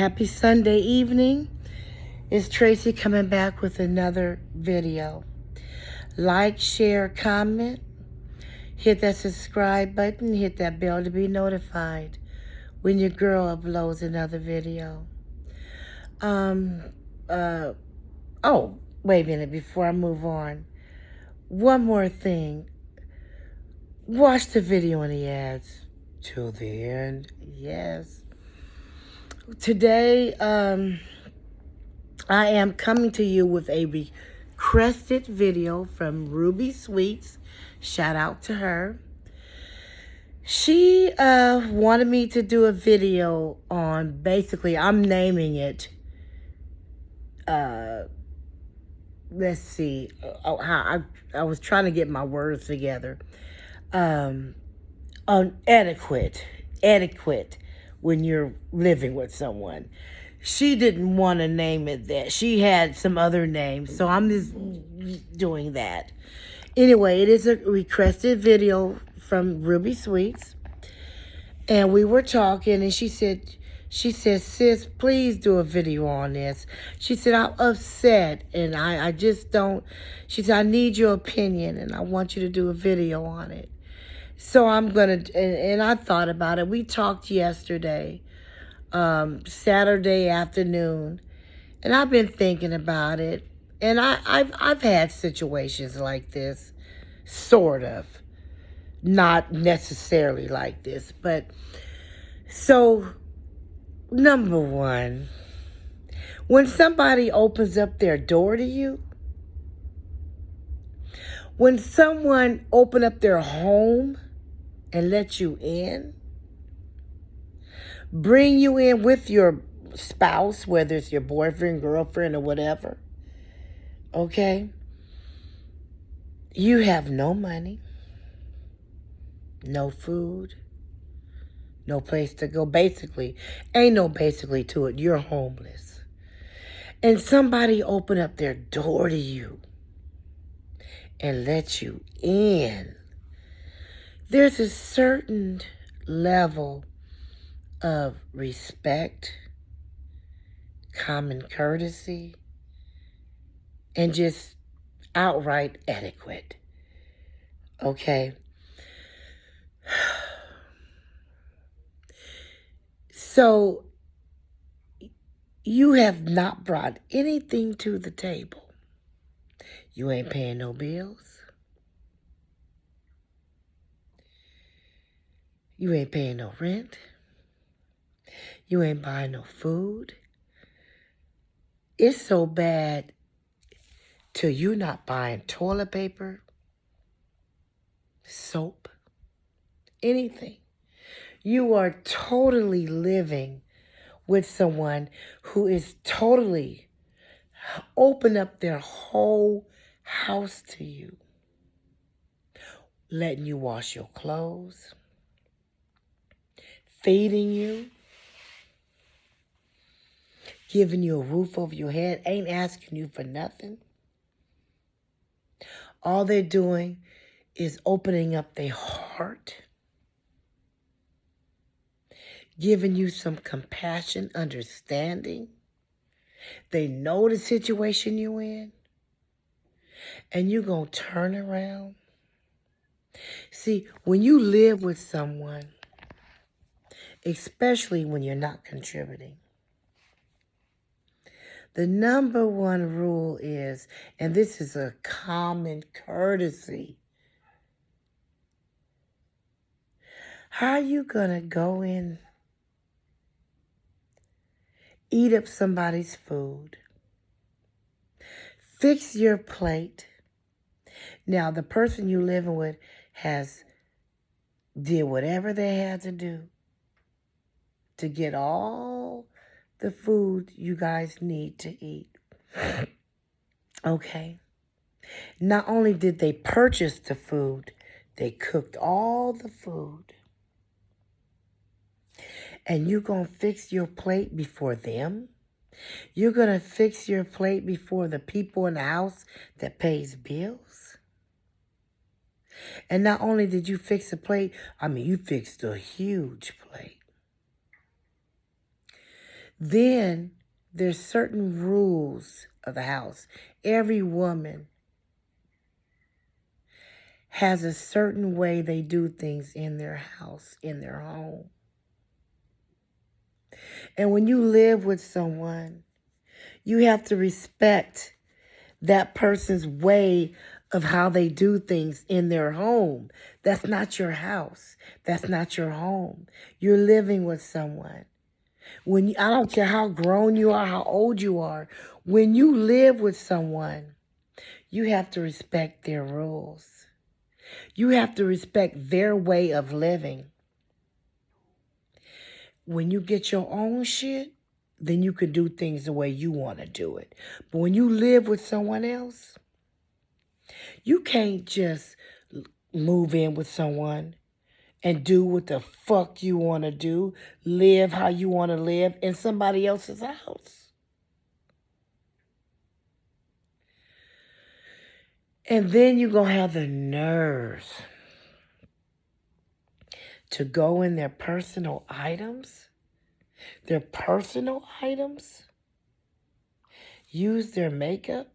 Happy Sunday evening. It's Tracy coming back with another video. Like, share, comment. Hit that subscribe button. Hit that bell to be notified when your girl uploads another video. Oh, wait a minute before I move on. One more thing. Watch the video and the ads till the end. Yes. Today, I am coming to you with a requested video from Ruby Sweets. Shout out to her. She wanted me to do a video on, basically, I'm naming it, let's see, I was trying to get my words together, on etiquette when you're living with someone. She didn't want to name it that. She had some other name, so I'm just doing that. Anyway, it is a requested video from Ruby Sweets. And we were talking, and she said, sis, please do a video on this. She said, I'm upset, and I just don't. She said, I need your opinion, and I want you to do a video on it. So I'm going to, and I thought about it. We talked yesterday, Saturday afternoon, and I've been thinking about it. And I've had situations like this, sort of. Not necessarily like this, but so, number one, when somebody opens up their door to you, when someone open up their home and let you in, bring you in with your spouse, whether it's your boyfriend, girlfriend, or whatever, okay? You have no money, no food, no place to go. Basically, ain't no basically to it. You're homeless. And somebody open up their door to you and let you in. There's a certain level of respect, common courtesy, and just outright etiquette. Okay? So, you have not brought anything to the table. You ain't paying no bills. You ain't paying no rent. You ain't buying no food. It's so bad till you not buying toilet paper, soap, anything. You are totally living with someone who is totally open up their whole house to you, letting you wash your clothes, feeding you, giving you a roof over your head, ain't asking you for nothing. All they're doing is opening up their heart, giving you some compassion, understanding. They know the situation you're in, and you're going to turn around. See, when you live with someone, especially when you're not contributing, the number one rule is, and this is a common courtesy, how are you going to go in, eat up somebody's food, fix your plate? Now, the person you're living with did whatever they had to do to get all the food you guys need to eat. Okay? Not only did they purchase the food, they cooked all the food. And you're going to fix your plate before them? You're going to fix your plate before the people in the house that pays bills? And not only did you fix a plate, you fixed a huge plate. Then there's certain rules of the house. Every woman has a certain way they do things in their house, in their home. And when you live with someone, you have to respect that person's way of how they do things in their home. That's not your house. That's not your home. You're living with someone. I don't care how grown you are, how old you are, when you live with someone, you have to respect their rules. You have to respect their way of living. When you get your own shit, then you can do things the way you want to do it. But when you live with someone else, you can't just move in with someone and do what the fuck you want to do, live how you want to live in somebody else's house. And then you're going to have the nerve to go in their personal items, use their makeup,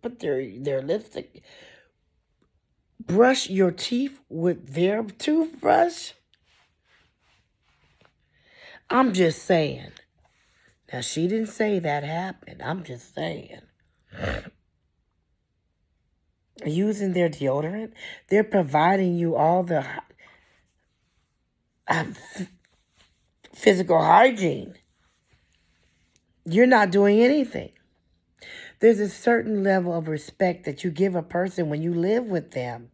put their lipstick, brush your teeth with their toothbrush. I'm just saying. Now, she didn't say that happened. I'm just saying. Using their deodorant, they're providing you all the physical hygiene. You're not doing anything. There's a certain level of respect that you give a person when you live with them.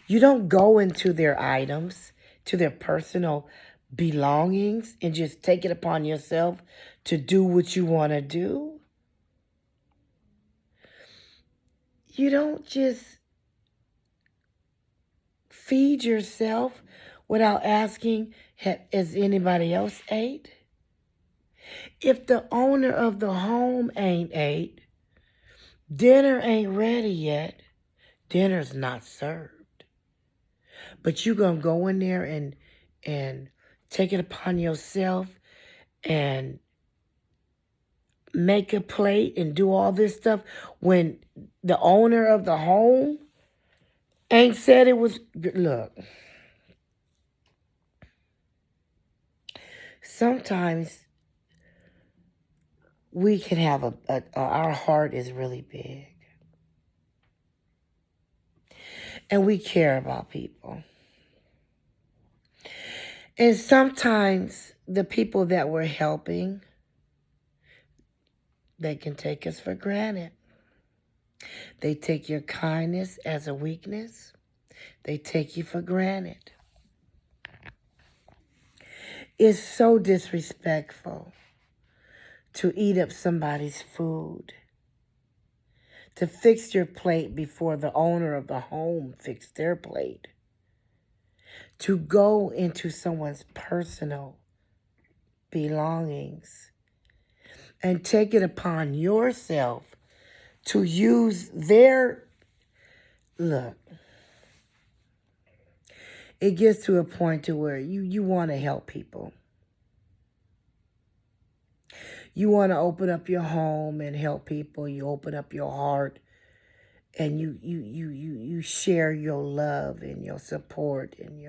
You don't go into their items, to their personal belongings, and just take it upon yourself to do what you want to do. You don't just feed yourself without asking, has anybody else ate? If the owner of the home ain't ate, dinner ain't ready yet, dinner's not served. But you gonna go in there and take it upon yourself and make a plate and do all this stuff when the owner of the home ain't said it was. Look, sometimes we can have our heart is really big. And we care about people. And sometimes the people that we're helping, they can take us for granted. They take your kindness as a weakness. They take you for granted. It's so disrespectful to eat up somebody's food, to fix your plate before the owner of the home fixed their plate, to go into someone's personal belongings and take it upon yourself to use their... Look, it gets to a point to where you want to help people. You want to open up your home and help people. You open up your heart and you share your love and your support and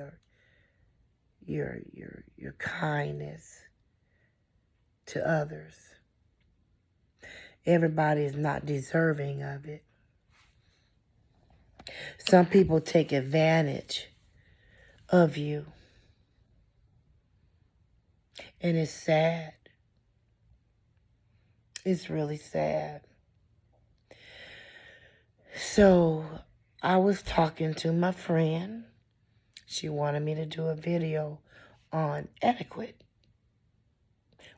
your kindness to others. Everybody is not deserving of it. Some people take advantage of you. And it's sad. It's really sad. So I was talking to my friend. She wanted me to do a video on etiquette.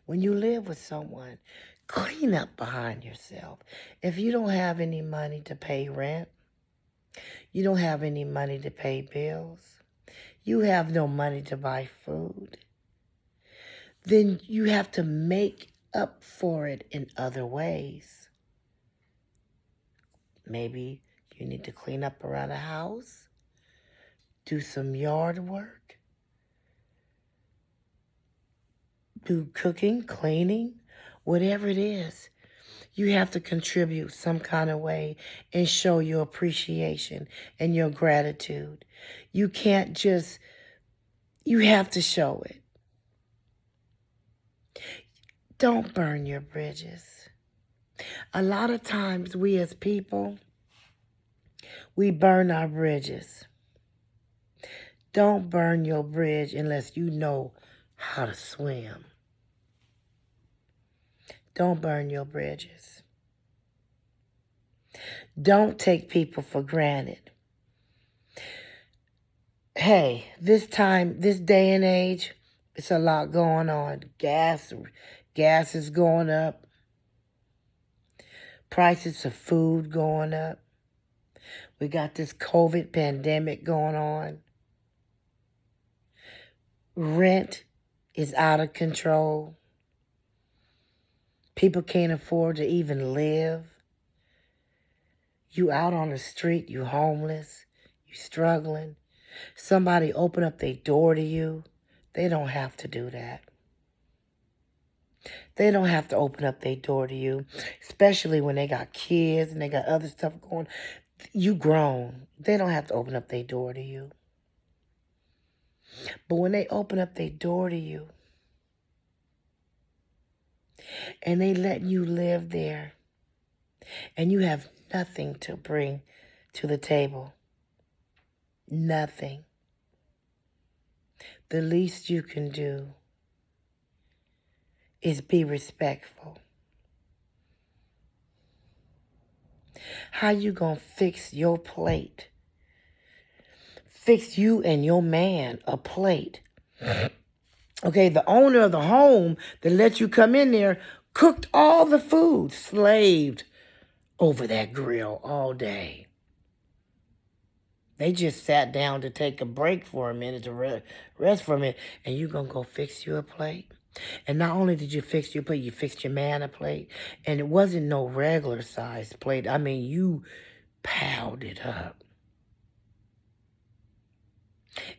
When you live with someone, clean up behind yourself. If you don't have any money to pay rent, you don't have any money to pay bills, you have no money to buy food, then you have to make up for it in other ways. Maybe you need to clean up around the house, do some yard work, do cooking, cleaning, whatever it is. You have to contribute some kind of way and show your appreciation and your gratitude. You can't just, you have to show it. Don't burn your bridges. A lot of times we as people, we burn our bridges. Don't burn your bridge unless you know how to swim. Don't burn your bridges. Don't take people for granted. Hey, this day and age, it's a lot going on. Gas is going up. Prices of food going up. We got this COVID pandemic going on. Rent is out of control. People can't afford to even live. You out on the street, you homeless, you struggling. Somebody open up their door to you. They don't have to do that. They don't have to open up their door to you, especially when they got kids and they got other stuff going. You grown. They don't have to open up their door to you. But when they open up their door to you and they let you live there and you have nothing to bring to the table, nothing, the least you can do is be respectful. How you gonna fix your plate? Fix you and your man a plate. Okay, the owner of the home that let you come in there cooked all the food, slaved over that grill all day. They just sat down to take a break for a minute, to rest for a minute, and you gonna go fix you a plate? And not only did you fix your plate, you fixed your man a plate. And it wasn't no regular size plate. I mean, you piled it up.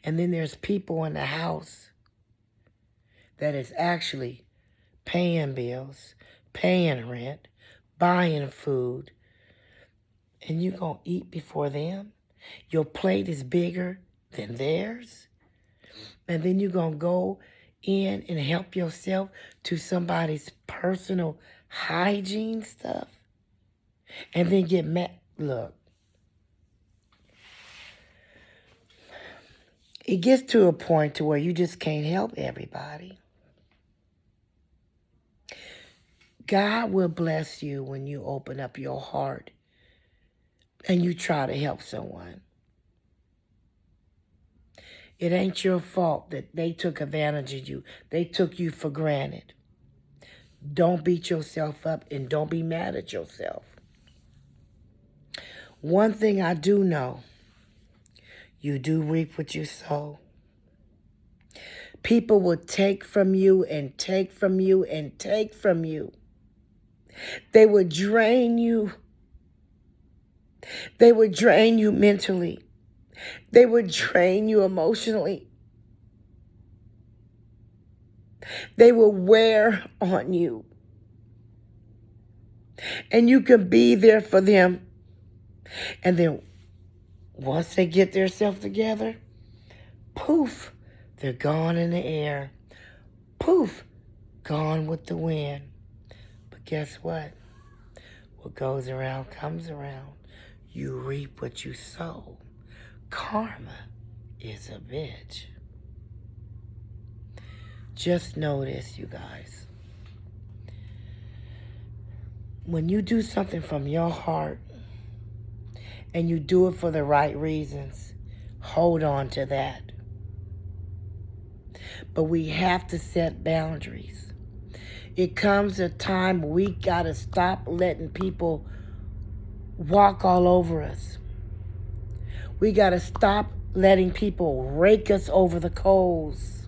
And then there's people in the house that is actually paying bills, paying rent, buying food, and you gonna eat before them? Your plate is bigger than theirs? And then you gonna go in and help yourself to somebody's personal hygiene stuff? And then get mad? Look. It gets to a point to where you just can't help everybody. God will bless you when you open up your heart and you try to help someone. It ain't your fault that they took advantage of you. They took you for granted. Don't beat yourself up and don't be mad at yourself. One thing I do know, you do reap what you sow. People will take from you and take from you and take from you. They would drain you. They would drain you mentally. They would drain you emotionally. They will wear on you. And you can be there for them. And then once they get themselves together, poof, they're gone in the air. Poof, gone with the wind. But guess what? What goes around comes around. You reap what you sow. Karma is a bitch. Just know this, you guys. When you do something from your heart and you do it for the right reasons, hold on to that. But we have to set boundaries. It comes a time we got to stop letting people walk all over us. We got to stop letting people rake us over the coals.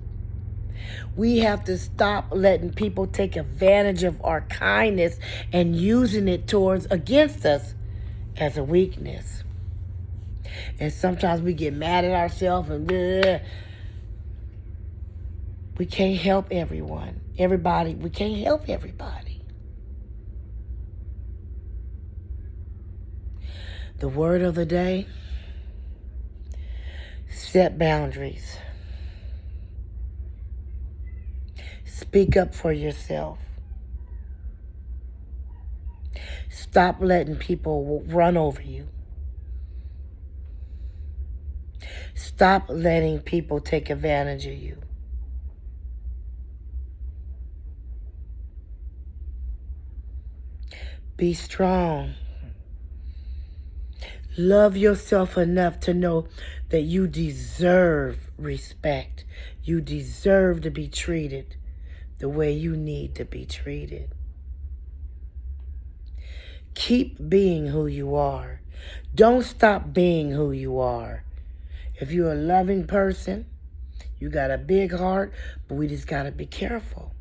We have to stop letting people take advantage of our kindness and using it against us as a weakness. And sometimes we get mad at ourselves and we can't help everyone. Everybody, we can't help everybody. The word of the day, set boundaries. Speak up for yourself. Stop letting people run over you. Stop letting people take advantage of you. Be strong. Love yourself enough to know that you deserve respect. You deserve to be treated the way you need to be treated. Keep being who you are. Don't stop being who you are. If you're a loving person, you got a big heart, but we just got to be careful.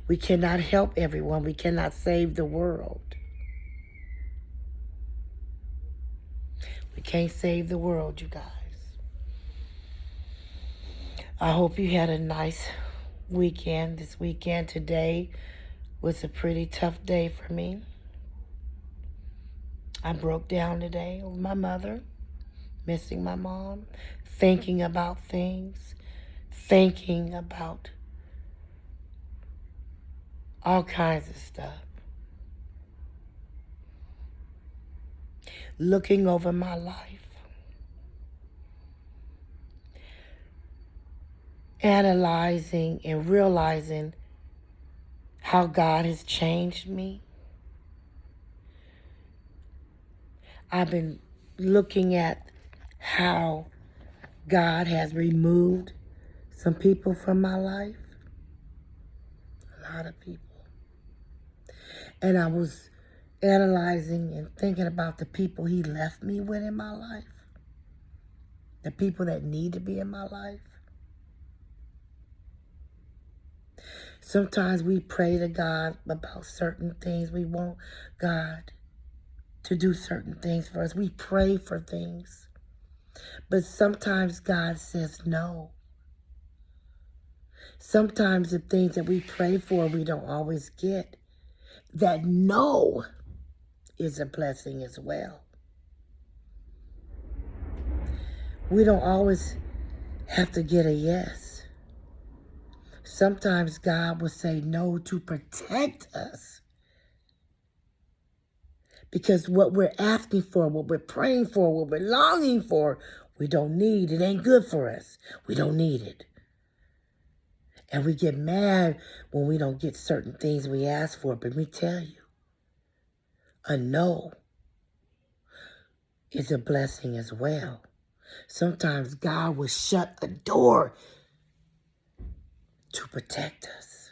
We cannot help everyone. We cannot save the world. We can't save the world, you guys. I hope you had a nice weekend. This weekend today was a pretty tough day for me. I broke down today over my mother, missing my mom, thinking about things, thinking about all kinds of stuff. Looking over my life, analyzing and realizing how God has changed me. I've been looking at how God has removed some people from my life. A lot of people. And I was analyzing and thinking about the people he left me with in my life. The people that need to be in my life. Sometimes we pray to God about certain things. We want God to do certain things for us. We pray for things. But sometimes God says no. Sometimes the things that we pray for, we don't always get. That no is a blessing as well. We don't always have to get a yes. Sometimes God will say no to protect us. Because what we're asking for, what we're praying for, what we're longing for, we don't need. It ain't good for us. We don't need it. And we get mad when we don't get certain things we ask for. But we tell you, a no is a blessing as well. Sometimes God will shut a door to protect us.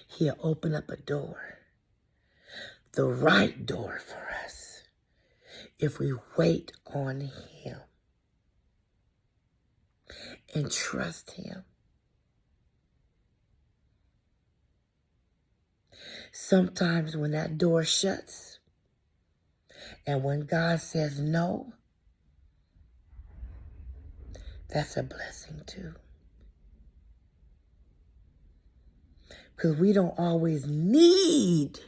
He'll open up a door, the right door for us, if we wait on Him and trust Him. Sometimes when that door shuts and when God says no, that's a blessing too. Because we don't always need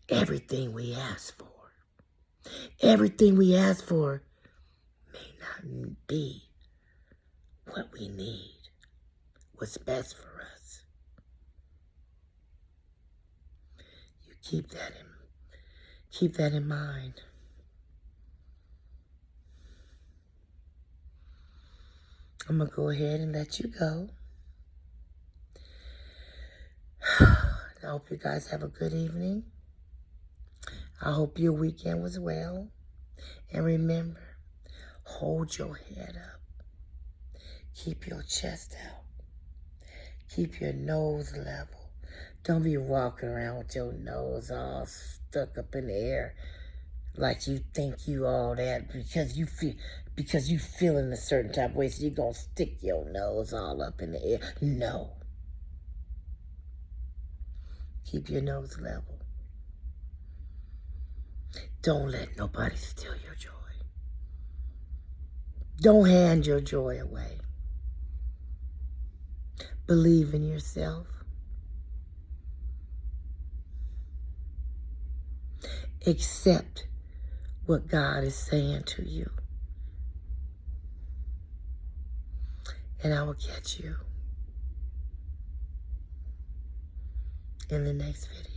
everything we ask for. Everything we ask for may not be what we need, what's best for us. You keep that in mind. I'm going to go ahead and let you go. I hope you guys have a good evening. I hope your weekend was well. And remember, hold your head up. Keep your chest out. Keep your nose level. Don't be walking around with your nose all stuck up in the air like you think you all that because you feel in a certain type of way, so you're going to stick your nose all up in the air. No. Keep your nose level. Don't let nobody steal your joy. Don't hand your joy away. Believe in yourself. Accept what God is saying to you. And I will catch you in the next video.